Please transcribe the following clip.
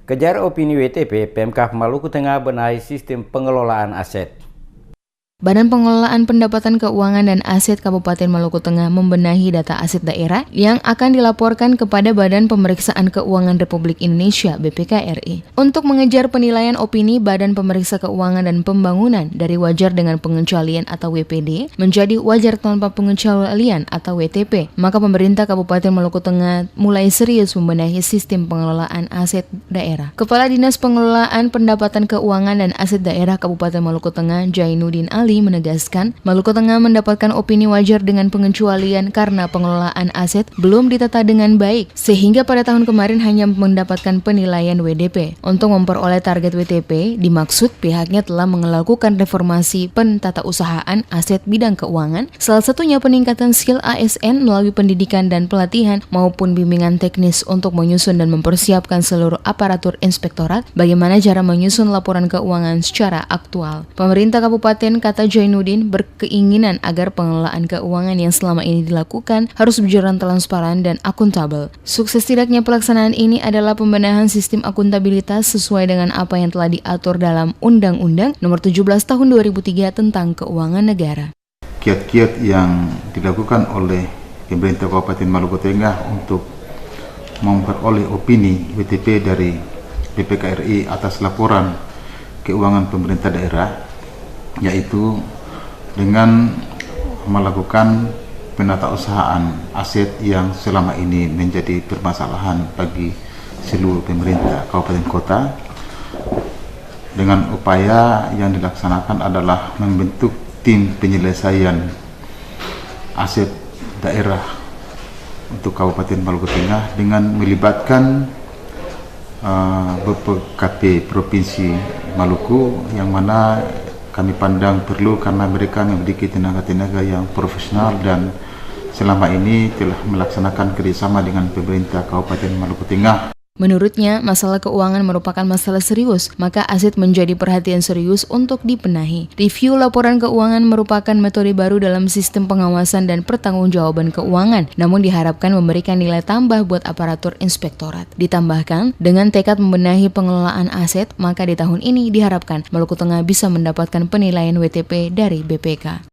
Kejar opini WTP, Pemkab Maluku Tengah benahi sistem pengelolaan aset. Badan Pengelolaan Pendapatan Keuangan dan Aset Kabupaten Maluku Tengah membenahi data aset daerah yang akan dilaporkan kepada Badan Pemeriksaan Keuangan Republik Indonesia (BPK RI). Untuk mengejar penilaian opini Badan Pemeriksa Keuangan dan Pembangunan dari wajar dengan pengecualian atau WPD menjadi wajar tanpa pengecualian atau WTP, maka pemerintah Kabupaten Maluku Tengah mulai serius membenahi sistem pengelolaan aset daerah. Kepala Dinas Pengelolaan Pendapatan Keuangan dan Aset Daerah Kabupaten Maluku Tengah, Jainuddin Ali, menegaskan, Maluku Tengah mendapatkan opini wajar dengan pengecualian karena pengelolaan aset belum ditata dengan baik, sehingga pada tahun kemarin hanya mendapatkan penilaian WDP. Untuk memperoleh target WTP, dimaksud pihaknya telah melakukan reformasi pentatausahaan aset bidang keuangan, salah satunya peningkatan skill ASN melalui pendidikan dan pelatihan maupun bimbingan teknis untuk menyusun dan mempersiapkan seluruh aparatur inspektorat bagaimana cara menyusun laporan keuangan secara aktual. Pemerintah Kabupaten, kata Jainuddin, berkeinginan agar pengelolaan keuangan yang selama ini dilakukan harus berjalan transparan dan akuntabel. Sukses tidaknya pelaksanaan ini adalah pembenahan sistem akuntabilitas sesuai dengan apa yang telah diatur dalam Undang-Undang Nomor 17 Tahun 2003 tentang Keuangan Negara. Kiat-kiat yang dilakukan oleh pemerintah Kabupaten Maluku Tengah untuk memperoleh opini WTP dari BPK RI atas laporan keuangan pemerintah daerah, yaitu dengan melakukan penatausahaan aset yang selama ini menjadi permasalahan bagi seluruh pemerintah kabupaten kota. Dengan upaya yang dilaksanakan adalah membentuk tim penyelesaian aset daerah untuk Kabupaten Maluku Tengah dengan melibatkan BPKP Provinsi Maluku, yang mana kami pandang perlu karena mereka memiliki tenaga-tenaga yang profesional dan selama ini telah melaksanakan kerjasama dengan pemerintah Kabupaten Maluku Tengah. Menurutnya, masalah keuangan merupakan masalah serius, maka aset menjadi perhatian serius untuk dibenahi. Review laporan keuangan merupakan metode baru dalam sistem pengawasan dan pertanggungjawaban keuangan, namun diharapkan memberikan nilai tambah buat aparatur inspektorat. Ditambahkan, dengan tekad membenahi pengelolaan aset, maka di tahun ini diharapkan Maluku Tengah bisa mendapatkan penilaian WTP dari BPK.